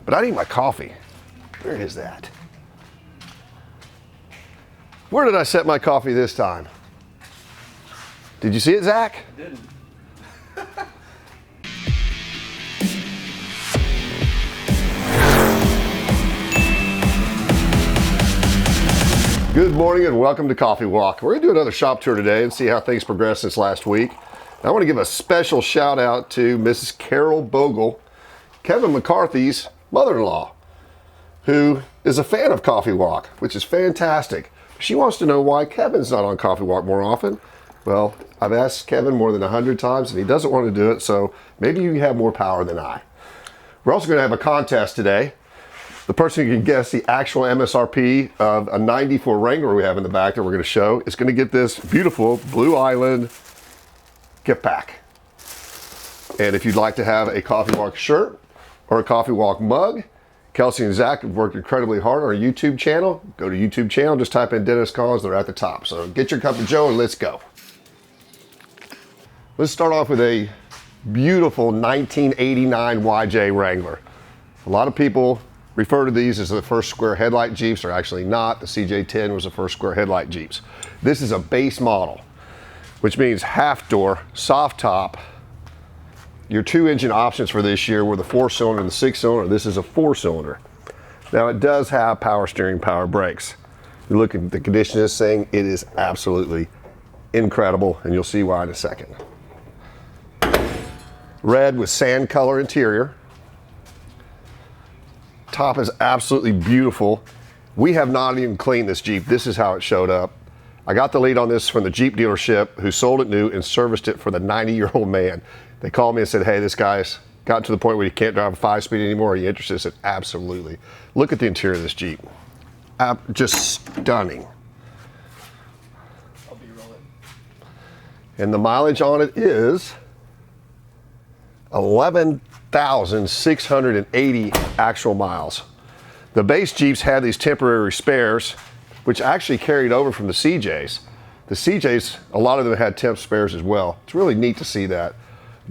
But I need my coffee. Where is that? Where did I set my coffee this time? Did you see it, Zach? I didn't. Good morning and welcome to Coffee Walk. We're gonna do another shop tour today and see how things progressed since last week. I want to give a special shout out to Mrs. Carol Bogle, Kevin McCarthy's mother-in-law, who is a fan of Coffee Walk, which is fantastic. She wants to know why Kevin's not on Coffee Walk more often. Well, I've asked Kevin more than 100 times and he doesn't want to do it, so maybe you have more power than I. We're also going to have a contest today. The person who can guess the actual MSRP of a 94 Wrangler we have in the back that we're going to show is going to get this beautiful Blue Island gift pack. And if you'd like to have a Coffee Walk shirt or a Coffee Walk mug, Kelsey and Zach have worked incredibly hard on our YouTube channel. Go to YouTube channel, just type in Dennis Collins, they're at the top. So get your cup of joe and let's go. Let's start off with a beautiful 1989 YJ Wrangler. A lot of people refer to these as the first square headlight Jeeps. They're actually not. The CJ10 was the first square headlight Jeeps. This is a base model, which means half door, soft top. Your two engine options for this year were the 4-cylinder and the 6-cylinder. This is a 4-cylinder. Now it does have power steering, power brakes. You look at the condition of this thing, it is absolutely incredible, and you'll see why in a second. Red with sand color interior. Top is absolutely beautiful. We have not even cleaned this Jeep. This is how it showed up. I got the lead on this from the Jeep dealership who sold it new and serviced it for the 90-year-old man. They called me and said, hey, this guy's got to the point where you can't drive a 5-speed anymore. Are you interested? I said, absolutely. Look at the interior of this Jeep. Just stunning. I'll be rolling. And the mileage on it is 11,680 actual miles. The base Jeeps had these temporary spares, which actually carried over from the CJs. The CJs, a lot of them had temp spares as well. It's really neat to see that.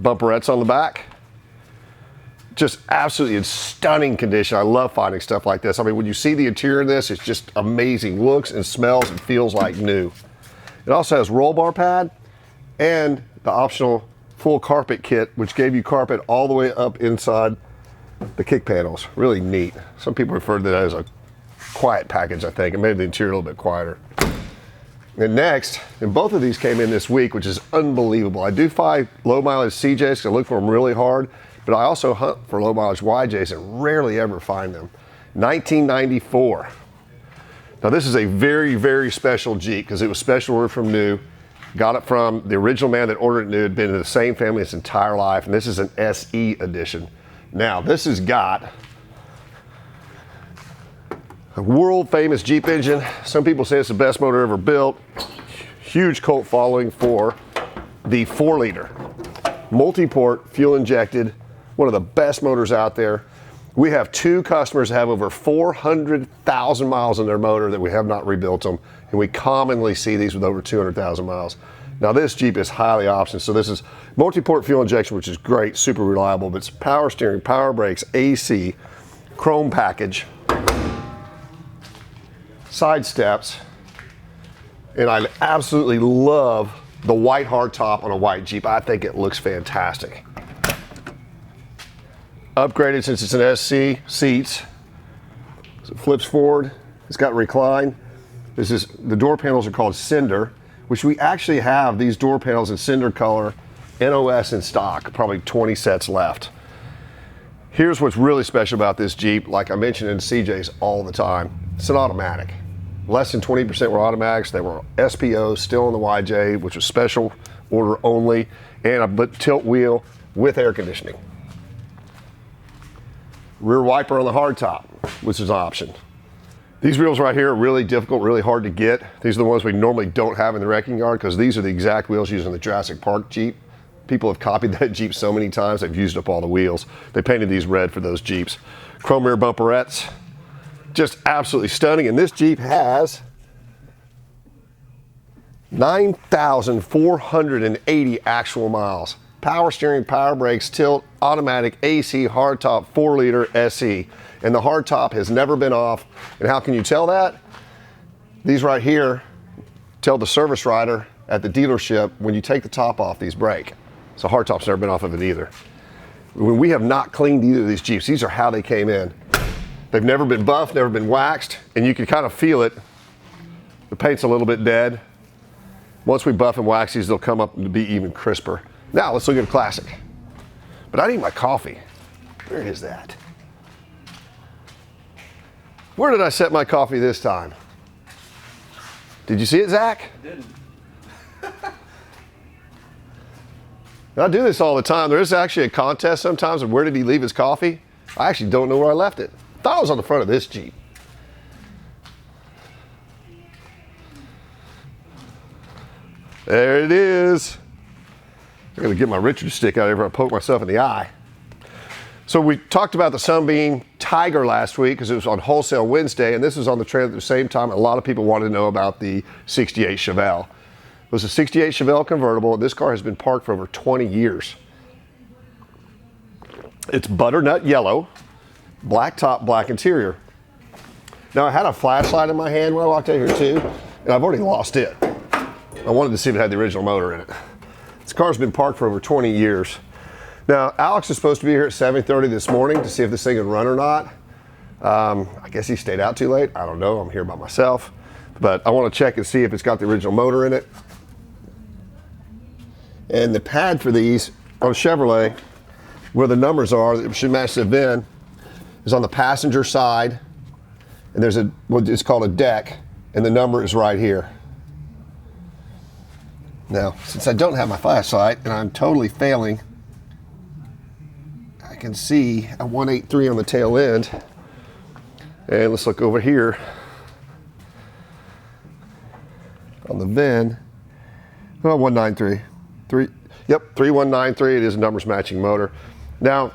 Bumperettes on the back. Just absolutely in stunning condition. I love finding stuff like this. I mean, when you see the interior of this, it's just amazing. Looks and smells and feels like new. It also has roll bar pad and the optional full carpet kit, which gave you carpet all the way up inside the kick panels. Really neat. Some people refer to that as a quiet package, I think, and made the interior a little bit quieter. And next, and both of these came in this week, which is unbelievable. I do find low mileage CJs because I look for them really hard, but I also hunt for low mileage YJs and rarely ever find them. 1994. Now this is a very, very special Jeep because it was special ordered from new. Got it from the original man that ordered it new, had been in the same family his entire life, and this is an SE edition. Now this has got a world famous Jeep engine. Some people say it's the best motor ever built. Huge cult following for the 4-liter. Multi-port, fuel injected, one of the best motors out there. We have two customers that have over 400,000 miles on their motor that we have not rebuilt them, and we commonly see these with over 200,000 miles. Now this Jeep is highly optioned, so this is multi-port fuel injection, which is great, super reliable, but it's power steering, power brakes, AC, chrome package, side steps, and I absolutely love the white hardtop on a white Jeep. I think it looks fantastic. Upgraded since it's an SC, seats. So it flips forward, it's got recline. The door panels are called Cinder, which we actually have these door panels in Cinder color, NOS in stock, probably 20 sets left. Here's what's really special about this Jeep, like I mentioned in CJs all the time, it's an automatic. Less than 20% were automatics. They were SPOs, still in the YJ, which was special order only, and a tilt wheel with air conditioning. Rear wiper on the hardtop, which is an option. These wheels right here are really difficult, really hard to get. These are the ones we normally don't have in the wrecking yard because these are the exact wheels used in the Jurassic Park Jeep. People have copied that Jeep so many times, they've used up all the wheels. They painted these red for those Jeeps. Chrome rear bumperettes. Just absolutely stunning. And this Jeep has 9,480 actual miles. power steering, power brakes, tilt, automatic, AC, hardtop, 4-liter SE. And the hardtop has never been off. And how can you tell that? These right here tell the service writer at the dealership when you take the top off, these break. So hardtop's never been off of it either. When we have not cleaned either of these Jeeps, these are how they came in. They've never been buffed, never been waxed, and you can kind of feel it. The paint's a little bit dead. Once we buff and wax these, they'll come up and be even crisper. Now let's look at a classic. But I need my coffee. Where is that? Where did I set my coffee this time? Did you see it, Zach? I didn't. I do this all the time. There is actually a contest sometimes of where did he leave his coffee. I actually don't know where I left it. I thought it was on the front of this Jeep. There it is. I gotta get my Richard stick out of here if I poke myself in the eye. So we talked about the Sunbeam Tiger last week because it was on Wholesale Wednesday, and this was on the trailer at the same time. A lot of people wanted to know about the 68 Chevelle. It was a 68 Chevelle convertible. This car has been parked for over 20 years. It's butternut yellow, black top, black interior. Now I had a flashlight in my hand when I walked out here too, and I've already lost it. I wanted to see if it had the original motor in it. This car's been parked for over 20 years. Now, Alex is supposed to be here at 7:30 this morning to see if this thing would run or not. I guess he stayed out too late. I don't know. I'm here by myself. But I want to check and see if it's got the original motor in it. And the pad for these on Chevrolet, where the numbers are, it should match the VIN, is on the passenger side. And there's what is called a deck, and the number is right here. Now, since I don't have my flashlight and I'm totally failing, I can see a 183 on the tail end. And let's look over here on the VIN. Oh, 193. Yep, 3193. It is a numbers matching motor. Now,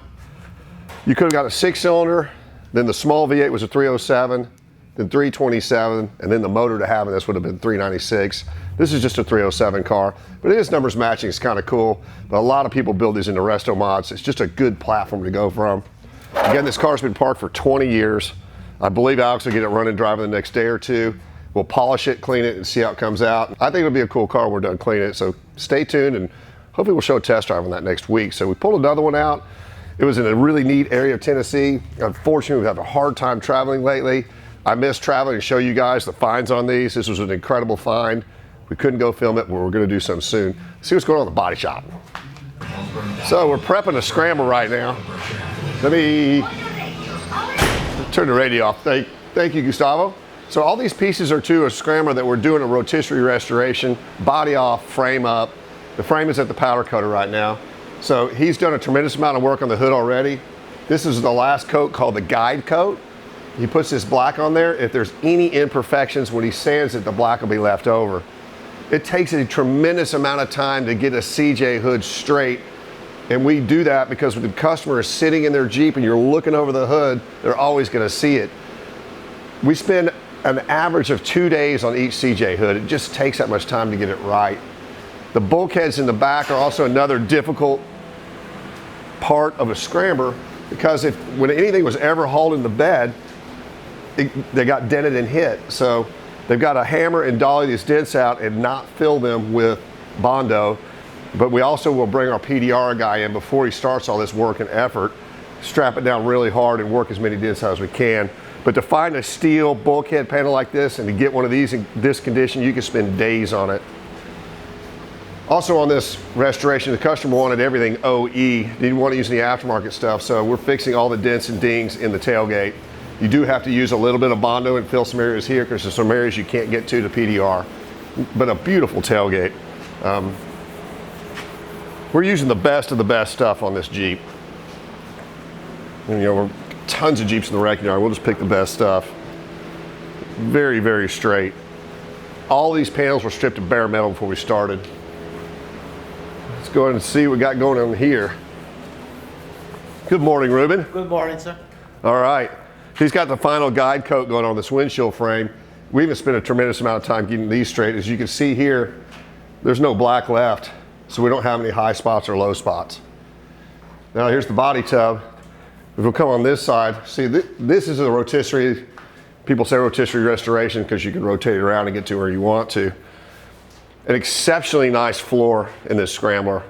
you could have got a 6-cylinder, then the small V8 was a 307, then 327, and then the motor to have in this would have been 396. This is just a 307 car, but it is numbers matching. It's kind of cool. But a lot of people build these into resto mods. It's just a good platform to go from. Again, this car's been parked for 20 years. I believe Alex will get it running, driving the next day or two. We'll polish it, clean it, and see how it comes out. I think it'll be a cool car when we're done cleaning it. So stay tuned, and hopefully we'll show a test drive on that next week. So we pulled another one out. It was in a really neat area of Tennessee. Unfortunately, we've had a hard time traveling lately. I miss traveling and show you guys the finds on these. This was an incredible find. We couldn't go film it, but we're gonna do something soon. See what's going on in the body shop. So we're prepping a scramble right now. Let me turn the radio off. Thank you, Gustavo. So all these pieces are to a scrambler that we're doing a rotisserie restoration, body off, frame up. The frame is at the powder coater right now. So he's done a tremendous amount of work on the hood already. This is the last coat called the guide coat. He puts this black on there. If there's any imperfections, when he sands it, the black will be left over. It takes a tremendous amount of time to get a CJ hood straight. And we do that because when the customer is sitting in their Jeep and you're looking over the hood, they're always gonna see it. We spend an average of 2 days on each CJ hood. It just takes that much time to get it right. The bulkheads in the back are also another difficult part of a scrambler because when anything was ever hauled in the bed, they got dented and hit. So they've got to hammer and dolly these dents out and not fill them with Bondo. But we also will bring our PDR guy in before he starts all this work and effort, strap it down really hard and work as many dents out as we can. But to find a steel bulkhead panel like this and to get one of these in this condition, you can spend days on it. Also on this restoration, the customer wanted everything OE. Didn't want to use any aftermarket stuff, so we're fixing all the dents and dings in the tailgate. You do have to use a little bit of Bondo and fill some areas here because there's some areas you can't get to the PDR. But a beautiful tailgate. We're using the best of the best stuff on this Jeep. And, we're tons of Jeeps in the wrecking yard. We'll just pick the best stuff. Very, very straight. All these panels were stripped of bare metal before we started. Let's go ahead and see what we got going on here. Good morning, Ruben. Good morning, sir. All right. He's got the final guide coat going on this windshield frame. We even spent a tremendous amount of time getting these straight. As you can see here, there's no black left. so we don't have any high spots or low spots. Now here's the body tub. If we'll come on this side, see this is a rotisserie. People say rotisserie restoration because you can rotate it around and get to where you want to. An exceptionally nice floor in this Scrambler.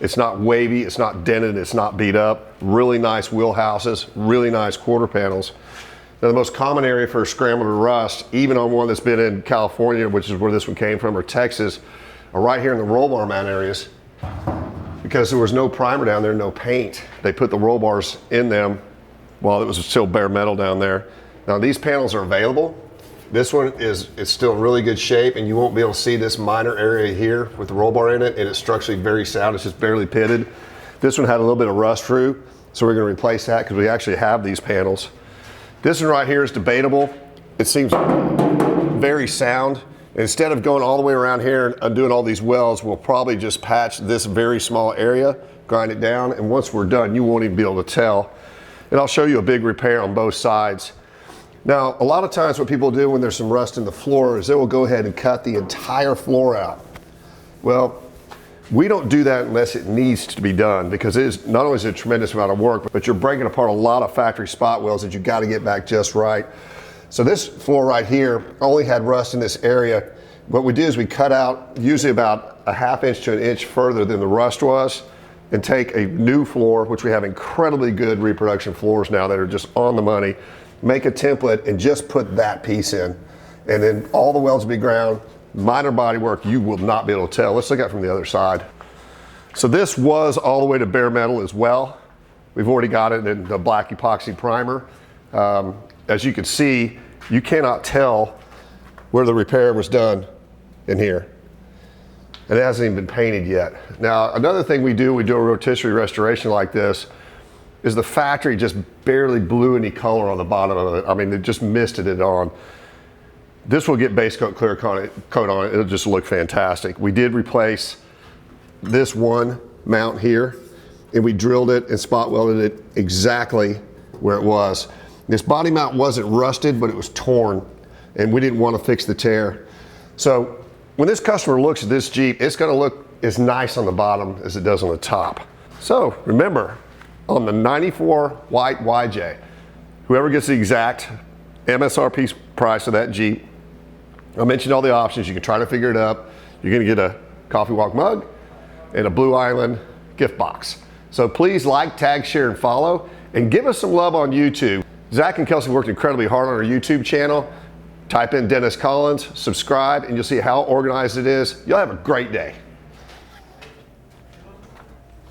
It's not wavy, it's not dented, it's not beat up. Really nice wheel houses, really nice quarter panels. Now the most common area for a Scrambler to rust, even on one that's been in California, which is where this one came from, or Texas, are right here in the roll bar mount areas. Because there was no primer down there, no paint. They put the roll bars in them while it was still bare metal down there. Now these panels are available. This one is still in really good shape, and you won't be able to see this minor area here with the roll bar in it, and it's structurally very sound. It's just barely pitted. This one had a little bit of rust through, so we're going to replace that because we actually have these panels. This one right here is debatable. It seems very sound. Instead of going all the way around here and undoing all these welds, we'll probably just patch this very small area, grind it down, and once we're done, you won't even be able to tell. And I'll show you a big repair on both sides. Now, a lot of times what people do when there's some rust in the floor is they will go ahead and cut the entire floor out. Well, we don't do that unless it needs to be done, because it is not only is it a tremendous amount of work, but you're breaking apart a lot of factory spot welds that you got to get back just right. So this floor right here only had rust in this area. What we do is we cut out usually about a ½ inch to an inch further than the rust was, and take a new floor, which we have incredibly good reproduction floors now that are just on the money, make a template and just put that piece in. And then all the welds will be ground, minor body work, you will not be able to tell. Let's look at it from the other side. So this was all the way to bare metal as well. We've already got it in the black epoxy primer. As you can see, you cannot tell where the repair was done in here. And it hasn't even been painted yet. Now, another thing we do a rotisserie restoration like this, is the factory just barely blew any color on the bottom of it. I mean, it just misted it on. This will get base coat, clear coat on it. It'll just look fantastic. We did replace this one mount here, and we drilled it and spot welded it exactly where it was. This body mount wasn't rusted, but it was torn, and we didn't want to fix the tear. So when this customer looks at this Jeep, it's going to look as nice on the bottom as it does on the top. So remember, on the 94 white YJ, whoever gets the exact MSRP price of that Jeep, I mentioned all the options. You can try to figure it up. You're going to get a Coffee Walk mug and a Blue Island gift box. So please like, tag, share, and follow, and give us some love on YouTube. Zach and Kelsey worked incredibly hard on our YouTube channel. Type in Dennis Collins, subscribe, and you'll see how organized it is. You'll have a great day.